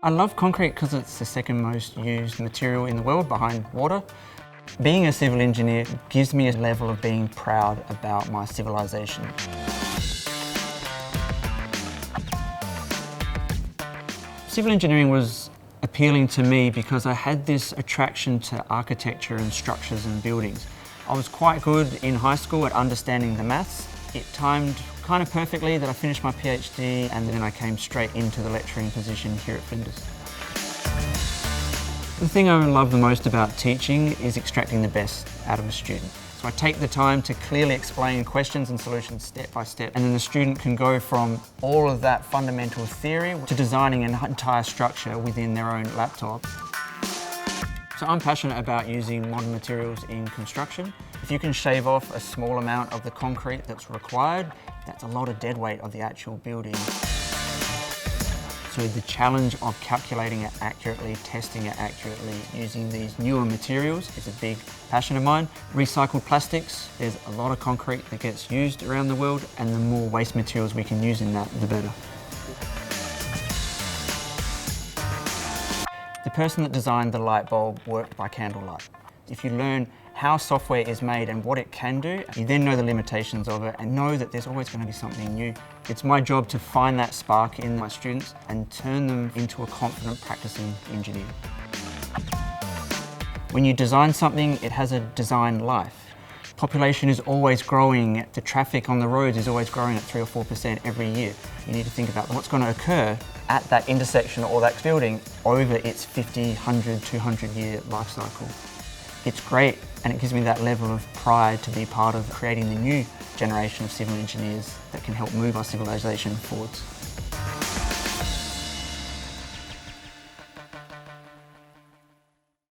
I love concrete because it's the second most used material in the world behind water. Being a civil engineer gives me a level of being proud about my civilization. Civil engineering was appealing to me because I had this attraction to architecture and structures and buildings. I was quite good in high school at understanding the maths. It timed kind of perfectly that I finished my PhD and then I came straight into the lecturing position here at Flinders. The thing I love the most about teaching is extracting the best out of a student. So I take the time to clearly explain questions and solutions step by step, and then the student can go from all of that fundamental theory to designing an entire structure within their own laptop. So I'm passionate about using modern materials in construction. If you can shave off a small amount of the concrete that's required, that's a lot of dead weight of the actual building. So the challenge of calculating it accurately, testing it accurately, using these newer materials is a big passion of mine. Recycled plastics, there's a lot of concrete that gets used around the world, and the more waste materials we can use in that, the better. The person that designed the light bulb worked by candlelight. If you learn how software is made and what it can do, you then know the limitations of it and know that there's always going to be something new. It's my job to find that spark in my students and turn them into a confident practicing engineer. When you design something, it has a design life. Population is always growing. The traffic on the roads is always growing at 3 or 4% every year. You need to think about what's going to occur at that intersection or that building over its 50, 100, 200-year life cycle. It's great, and it gives me that level of pride to be part of creating the new generation of civil engineers that can help move our civilization forwards.